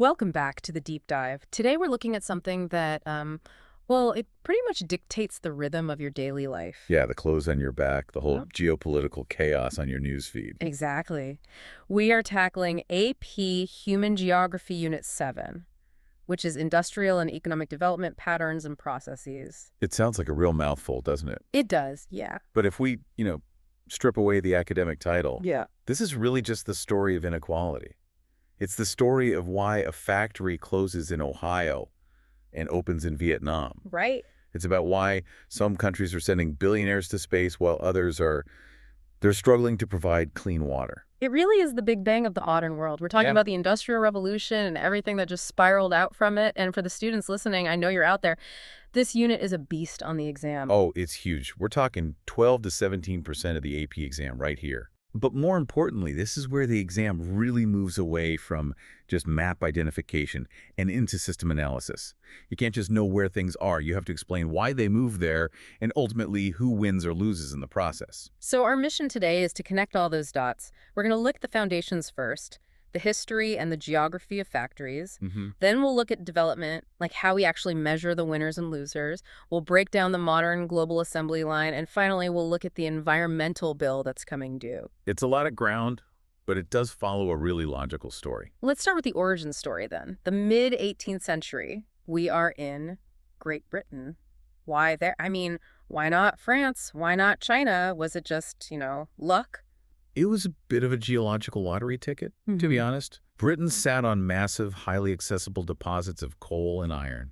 Welcome back to the deep dive. Today we're looking at something that, well, it pretty much dictates the rhythm of your daily life. Yeah, the clothes on your back, the whole Yep. geopolitical chaos on your news feed. Exactly. We are tackling AP Human Geography Unit 7, which is Industrial and Economic Development Patterns and Processes. It sounds like a real mouthful, doesn't it? It does, yeah. But if we strip away the academic title, Yeah. this is really just the story of inequality. It's the story of why a factory closes in Ohio and opens in Vietnam. Right? It's about why some countries are sending billionaires to space while they're struggling to provide clean water. It really is the big bang of the modern world. We're talking Yeah. about the Industrial Revolution and everything that just spiraled out from it. And for the students listening, I know you're out there. This unit is a beast on the exam. Oh, it's huge. We're talking 12 to 17% of the AP exam right here. But more importantly, this is where the exam really moves away from just map identification and into system analysis. You can't just know where things are. You have to explain why they move there and ultimately who wins or loses in the process. So our mission today is to connect all those dots. We're going to look at the foundations first, the history and the geography of factories. Then we'll look at development, like how we actually measure the winners and losers. We'll break down the modern global assembly line. And finally, we'll look at the environmental bill that's coming due. It's a lot of ground, but it does follow a really logical story. Let's start with the origin story then. The mid-18th century. We are in Great Britain. Why there? I mean, why not France? Why not China? Was it just, luck? It was a bit of a geological lottery ticket, to be honest. Britain sat on massive, highly accessible deposits of coal and iron.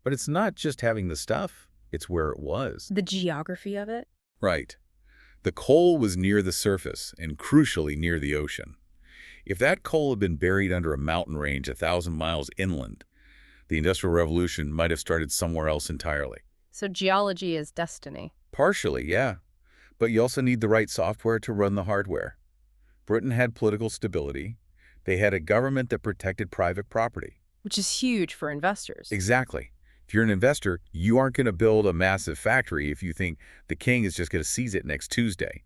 But it's not just having the stuff, it's where it was. The geography of it? Right. The coal was near the surface and crucially near the ocean. If that coal had been buried under a mountain range 1,000 miles inland, the Industrial Revolution might have started somewhere else entirely. So geology is destiny. Partially, yeah. But you also need the right software to run the hardware. Britain had political stability. They had a government that protected private property. Which is huge for investors. Exactly. If you're an investor, you aren't going to build a massive factory if you think the king is just going to seize it next Tuesday.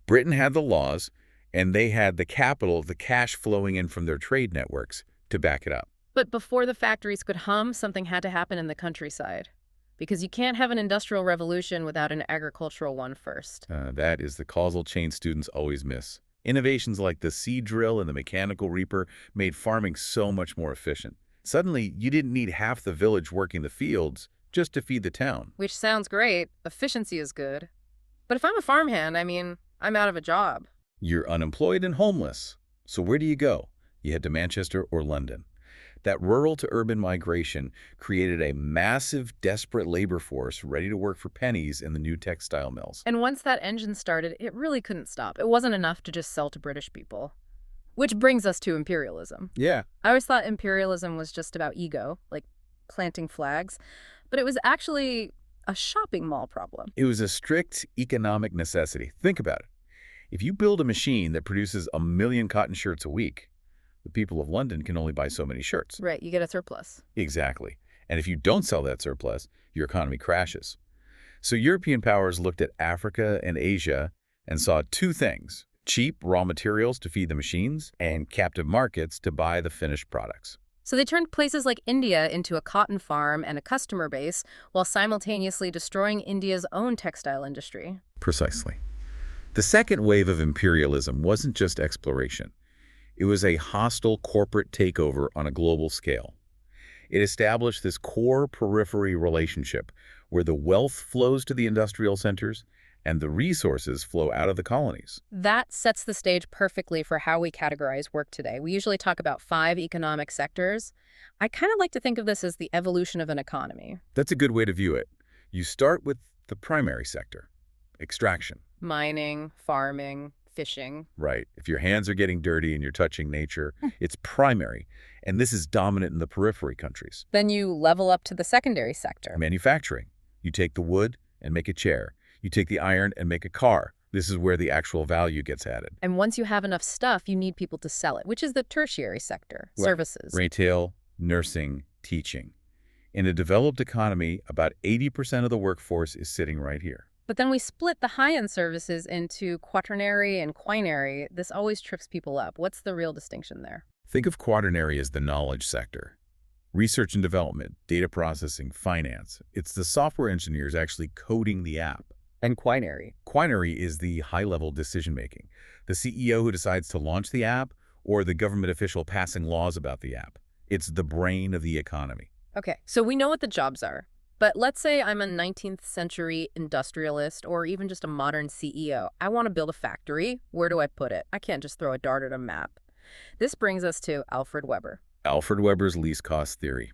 Britain had the laws, and they had the capital, the cash flowing in from their trade networks to back it up. But before the factories could hum, something had to happen in the countryside. Because you can't have an industrial revolution without an agricultural one first. That is the causal chain students always miss. Innovations like the seed drill and the mechanical reaper made farming so much more efficient. Suddenly, you didn't need half the village working the fields just to feed the town. Which sounds great. Efficiency is good. But if I'm a farmhand, I'm out of a job. You're unemployed and homeless. So where do you go? You head to Manchester or London. That rural to urban migration created a massive, desperate labor force ready to work for pennies in the new textile mills. And once that engine started, it really couldn't stop. It wasn't enough to just sell to British people. Which brings us to imperialism. Yeah. I always thought imperialism was just about ego, like planting flags. But it was actually a shopping mall problem. It was a strict economic necessity. Think about it. If you build a machine that produces 1 million cotton shirts a week, the people of London can only buy so many shirts. Right, you get a surplus. Exactly. And if you don't sell that surplus, your economy crashes. So European powers looked at Africa and Asia and saw two things: cheap raw materials to feed the machines and captive markets to buy the finished products. So they turned places like India into a cotton farm and a customer base while simultaneously destroying India's own textile industry. Precisely. The second wave of imperialism wasn't just exploration. It was a hostile corporate takeover on a global scale. It established this core-periphery relationship where the wealth flows to the industrial centers and the resources flow out of the colonies. That sets the stage perfectly for how we categorize work today. We usually talk about 5 economic sectors. I kind of like to think of this as the evolution of an economy. That's a good way to view it. You start with the primary sector, extraction. Mining, farming, fishing. Right. If your hands are getting dirty and you're touching nature, it's primary. And this is dominant in the periphery countries. Then you level up to the secondary sector. Manufacturing. You take the wood and make a chair. You take the iron and make a car. This is where the actual value gets added. And once you have enough stuff, you need people to sell it, which is the tertiary sector, Right. services. Retail, nursing, teaching. In a developed economy, about 80% of the workforce is sitting right here. But then we split the high-end services into quaternary and quinary. This always trips people up. What's the real distinction there? Think of quaternary as the knowledge sector. Research and development, data processing, finance. It's the software engineers actually coding the app. And quinary. Quinary is the high-level decision-making. The CEO who decides to launch the app or the government official passing laws about the app. It's the brain of the economy. Okay, so we know what the jobs are. But let's say I'm a 19th century industrialist or even just a modern CEO. I want to build a factory. Where do I put it? I can't just throw a dart at a map. This brings us to Alfred Weber. Alfred Weber's least cost theory.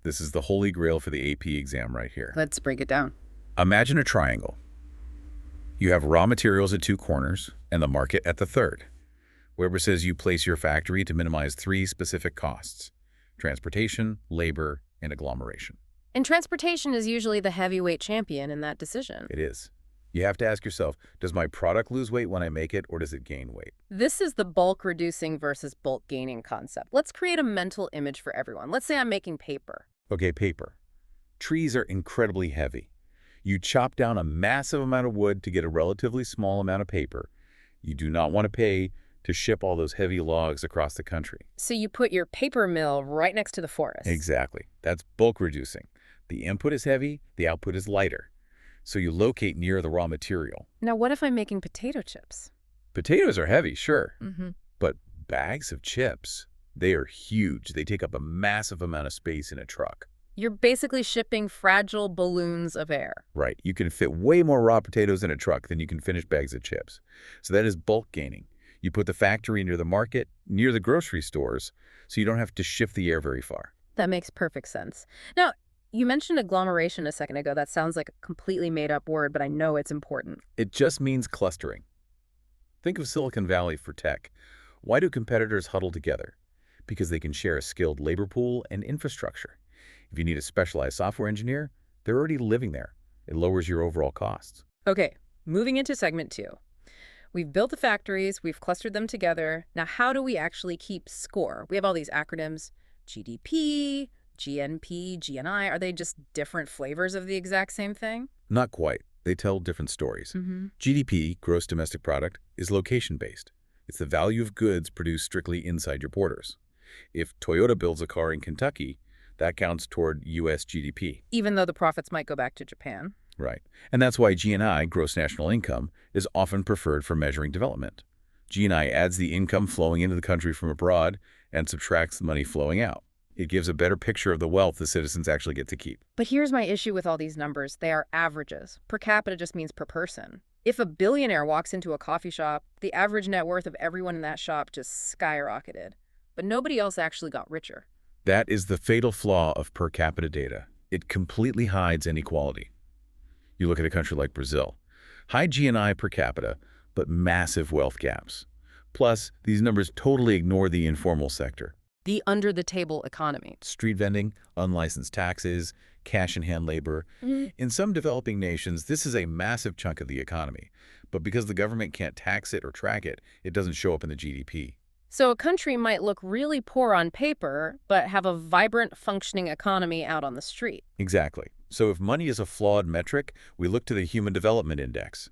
This is the holy grail for the AP exam right here. Let's break it down. Imagine a triangle. You have raw materials at two corners and the market at the third. Weber says you place your factory to minimize three specific costs: transportation, labor, and agglomeration. And transportation is usually the heavyweight champion in that decision. It is. You have to ask yourself, does my product lose weight when I make it, or does it gain weight? This is the bulk reducing versus bulk gaining concept. Let's create a mental image for everyone. Let's say I'm making paper. Okay, paper. Trees are incredibly heavy. You chop down a massive amount of wood to get a relatively small amount of paper. You do not want to pay to ship all those heavy logs across the country. So you put your paper mill right next to the forest. Exactly. That's bulk reducing. The input is heavy, the output is lighter. So you locate near the raw material. Now, what if I'm making potato chips? Potatoes are heavy, sure. Mm-hmm. But bags of chips, they are huge. They take up a massive amount of space in a truck. You're basically shipping fragile balloons of air. Right. You can fit way more raw potatoes in a truck than you can finish bags of chips. So that is bulk gaining. You put the factory near the market, near the grocery stores, so you don't have to shift the air very far. That makes perfect sense. Now, you mentioned agglomeration a second ago. That sounds like a completely made-up word, but I know it's important. It just means clustering. Think of Silicon Valley for tech. Why do competitors huddle together? Because they can share a skilled labor pool and infrastructure. If you need a specialized software engineer, they're already living there. It lowers your overall costs. Okay, moving into segment 2. We've built the factories, we've clustered them together. Now, how do we actually keep score? We have all these acronyms: GDP, GNP, GNI. Are they just different flavors of the exact same thing? Not quite. They tell different stories. GDP, gross domestic product, is location-based. It's the value of goods produced strictly inside your borders. If Toyota builds a car in Kentucky, that counts toward U.S. GDP. Even though the profits might go back to Japan. Right. And that's why GNI, gross national income, is often preferred for measuring development. GNI adds the income flowing into the country from abroad and subtracts the money flowing out. It gives a better picture of the wealth the citizens actually get to keep. But here's my issue with all these numbers. They are averages. Per capita just means per person. If a billionaire walks into a coffee shop, the average net worth of everyone in that shop just skyrocketed. But nobody else actually got richer. That is the fatal flaw of per capita data. It completely hides inequality. You look at a country like Brazil. High GNI per capita, but massive wealth gaps. Plus, these numbers totally ignore the informal sector. The under-the-table economy. Street vending, unlicensed taxes, cash-in-hand labor. In some developing nations, this is a massive chunk of the economy. But because the government can't tax it or track it, it doesn't show up in the GDP. So a country might look really poor on paper, but have a vibrant, functioning economy out on the street. Exactly. So if money is a flawed metric, we look to the Human Development Index,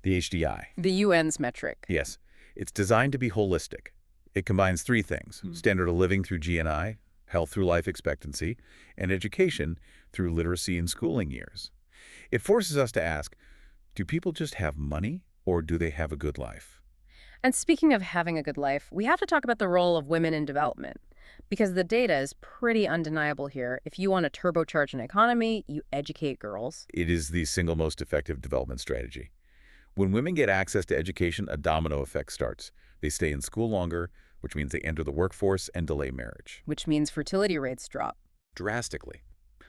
the HDI. The UN's metric. Yes. It's designed to be holistic. It combines three things: standard of living through GNI, health through life expectancy, and education through literacy and schooling years. It forces us to ask, do people just have money, or do they have a good life? And speaking of having a good life, we have to talk about the role of women in development. Because the data is pretty undeniable here. If you want to turbocharge an economy, you educate girls. It is the single most effective development strategy. When women get access to education, a domino effect starts. They stay in school longer, which means they enter the workforce and delay marriage. Which means fertility rates drop. Drastically.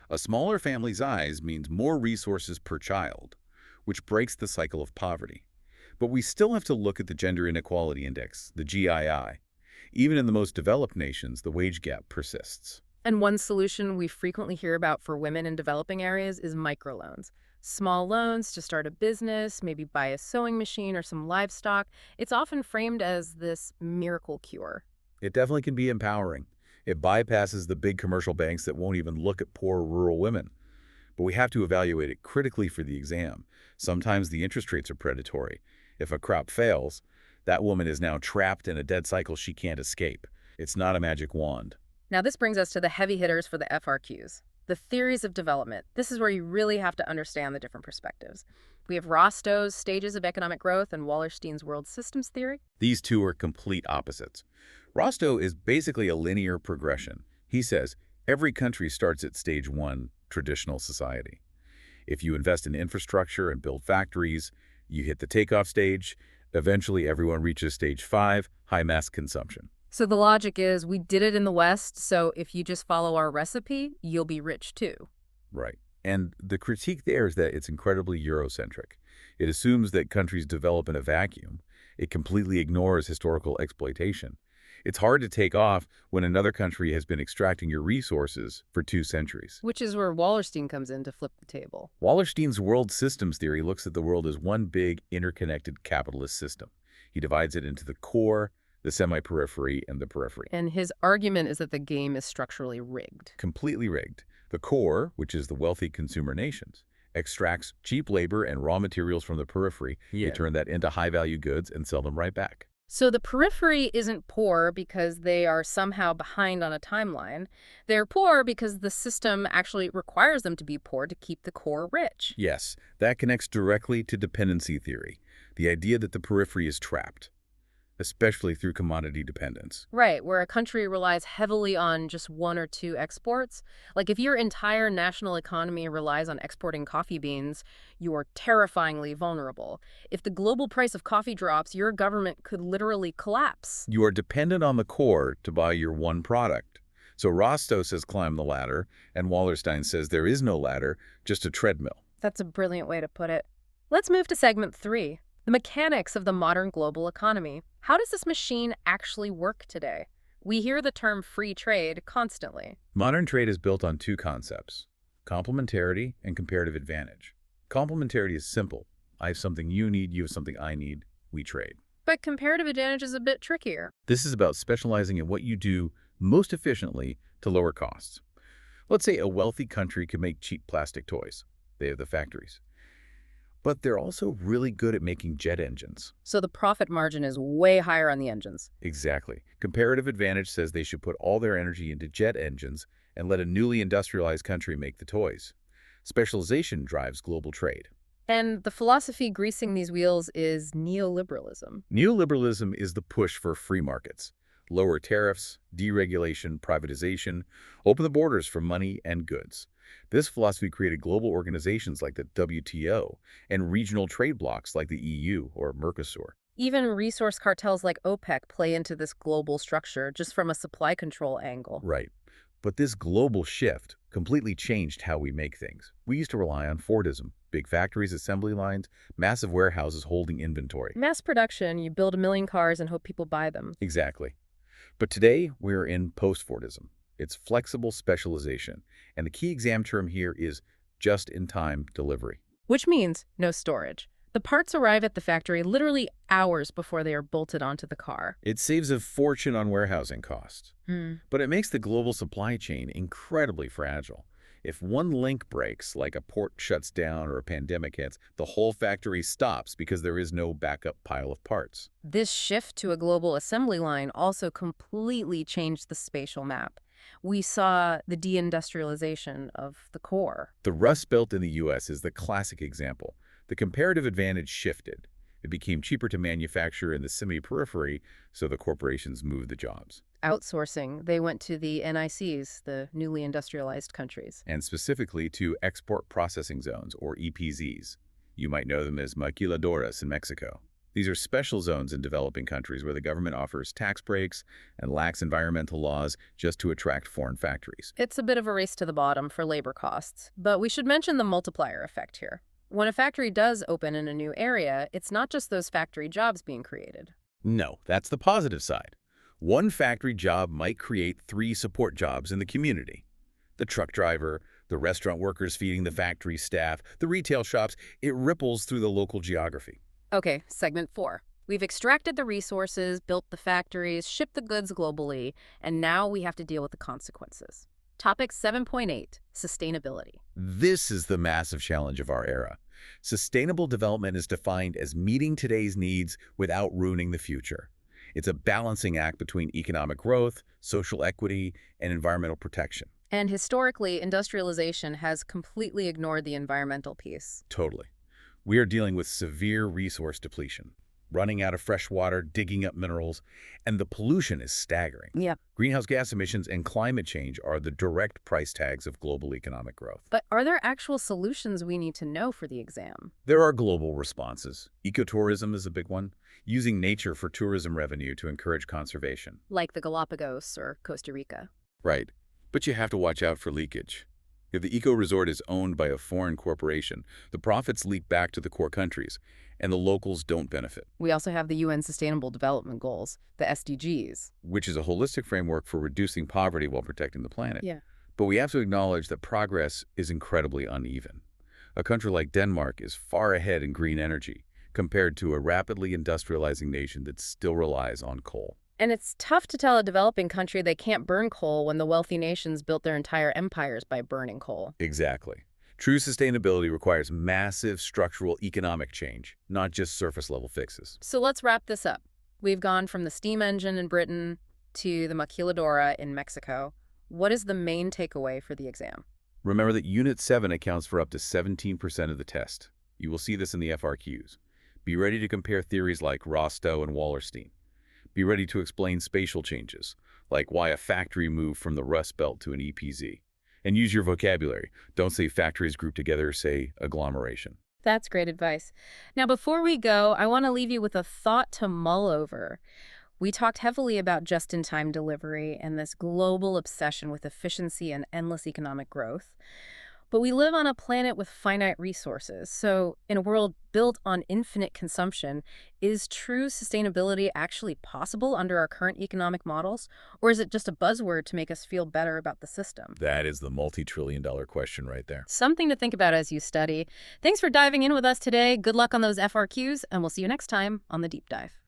A smaller family size means more resources per child, which breaks the cycle of poverty. But we still have to look at the Gender Inequality Index, the GII. Even in the most developed nations, the wage gap persists. And one solution we frequently hear about for women in developing areas is microloans. Small loans to start a business, maybe buy a sewing machine or some livestock. It's often framed as this miracle cure. It definitely can be empowering. It bypasses the big commercial banks that won't even look at poor rural women. But we have to evaluate it critically for the exam. Sometimes the interest rates are predatory. If a crop fails, that woman is now trapped in a dead cycle she can't escape. It's not a magic wand. Now this brings us to the heavy hitters for the FRQs. The theories of development. This is where you really have to understand the different perspectives. We have Rostow's Stages of Economic Growth and Wallerstein's World Systems Theory. These two are complete opposites. Rostow is basically a linear progression. He says every country starts at stage 1, traditional society. If you invest in infrastructure and build factories, you hit the takeoff stage. Eventually, everyone reaches stage 5, high mass consumption. So the logic is we did it in the West, so if you just follow our recipe, you'll be rich too. Right. And the critique there is that it's incredibly Eurocentric. It assumes that countries develop in a vacuum. It completely ignores historical exploitation. It's hard to take off when another country has been extracting your resources for 2 centuries. Which is where Wallerstein comes in to flip the table. Wallerstein's world systems theory looks at the world as one big, interconnected capitalist system. He divides it into the core, the semi-periphery, and the periphery. And his argument is that the game is structurally rigged. Completely rigged. The core, which is the wealthy consumer nations, extracts cheap labor and raw materials from the periphery. They turn that into high-value goods and sell them right back. So the periphery isn't poor because they are somehow behind on a timeline. They're poor because the system actually requires them to be poor to keep the core rich. Yes, that connects directly to dependency theory, the idea that the periphery is trapped, especially through commodity dependence. Right, where a country relies heavily on just 1 or 2 exports. Like if your entire national economy relies on exporting coffee beans, you are terrifyingly vulnerable. If the global price of coffee drops, your government could literally collapse. You are dependent on the core to buy your one product. So Rostow says climb the ladder, and Wallerstein says there is no ladder, just a treadmill. That's a brilliant way to put it. Let's move to segment 3. The mechanics of the modern global economy. How does this machine actually work today? We hear the term free trade constantly. Modern trade is built on 2 concepts, complementarity and comparative advantage. Complementarity is simple. I have something you need, you have something I need, we trade. But comparative advantage is a bit trickier. This is about specializing in what you do most efficiently to lower costs. Let's say a wealthy country can make cheap plastic toys. They have the factories. But they're also really good at making jet engines. So the profit margin is way higher on the engines. Exactly. Comparative advantage says they should put all their energy into jet engines and let a newly industrialized country make the toys. Specialization drives global trade. And the philosophy greasing these wheels is neoliberalism. Neoliberalism is the push for free markets. Lower tariffs, deregulation, privatization, open the borders for money and goods. This philosophy created global organizations like the WTO and regional trade blocs like the EU or Mercosur. Even resource cartels like OPEC play into this global structure just from a supply control angle. Right. But this global shift completely changed how we make things. We used to rely on Fordism, big factories, assembly lines, massive warehouses holding inventory. Mass production, you build 1 million cars and hope people buy them. Exactly. But today, we're in post-Fordism. It's flexible specialization, and the key exam term here is just-in-time delivery. Which means no storage. The parts arrive at the factory literally hours before they are bolted onto the car. It saves a fortune on warehousing costs, but it makes the global supply chain incredibly fragile. If one link breaks, like a port shuts down or a pandemic hits, the whole factory stops because there is no backup pile of parts. This shift to a global assembly line also completely changed the spatial map. We saw the deindustrialization of the core. The Rust Belt in the U.S. is the classic example. The comparative advantage shifted. It became cheaper to manufacture in the semi-periphery, so the corporations moved the jobs. Outsourcing, they went to the NICs, the newly industrialized countries. And specifically to export processing zones, or EPZs. You might know them as maquiladoras in Mexico. These are special zones in developing countries where the government offers tax breaks and lax environmental laws just to attract foreign factories. It's a bit of a race to the bottom for labor costs, but we should mention the multiplier effect here. When a factory does open in a new area, it's not just those factory jobs being created. No, that's the positive side. One factory job might create 3 support jobs in the community. The truck driver, the restaurant workers feeding the factory staff, the retail shops, it ripples through the local geography. Okay, segment 4. We've extracted the resources, built the factories, shipped the goods globally, and now we have to deal with the consequences. Topic 7.8, sustainability. This is the massive challenge of our era. Sustainable development is defined as meeting today's needs without ruining the future. It's a balancing act between economic growth, social equity, and environmental protection. And historically, industrialization has completely ignored the environmental piece. Totally. We are dealing with severe resource depletion, running out of fresh water, digging up minerals, and the pollution is staggering. Yeah. Greenhouse gas emissions and climate change are the direct price tags of global economic growth. But are there actual solutions we need to know for the exam? There are global responses. Ecotourism is a big one, using nature for tourism revenue to encourage conservation. Like the Galapagos or Costa Rica. Right. But you have to watch out for leakage. If the eco-resort is owned by a foreign corporation, the profits leak back to the core countries, and the locals don't benefit. We also have the UN Sustainable Development Goals, the SDGs. Which is a holistic framework for reducing poverty while protecting the planet. Yeah. But we have to acknowledge that progress is incredibly uneven. A country like Denmark is far ahead in green energy compared to a rapidly industrializing nation that still relies on coal. And it's tough to tell a developing country they can't burn coal when the wealthy nations built their entire empires by burning coal. Exactly. True sustainability requires massive structural economic change, not just surface-level fixes. So let's wrap this up. We've gone from the steam engine in Britain to the maquiladora in Mexico. What is the main takeaway for the exam? Remember that Unit 7 accounts for up to 17% of the test. You will see this in the FRQs. Be ready to compare theories like Rostow and Wallerstein. Be ready to explain spatial changes, like why a factory moved from the Rust Belt to an EPZ. And use your vocabulary. Don't say factories grouped together, say agglomeration. That's great advice. Now, before we go, I want to leave you with a thought to mull over. We talked heavily about just-in-time delivery and this global obsession with efficiency and endless economic growth. But we live on a planet with finite resources. So in a world built on infinite consumption, is true sustainability actually possible under our current economic models? Or is it just a buzzword to make us feel better about the system? That is the multi-trillion-dollar question right there. Something to think about as you study. Thanks for diving in with us today. Good luck on those FRQs, and we'll see you next time on The Deep Dive.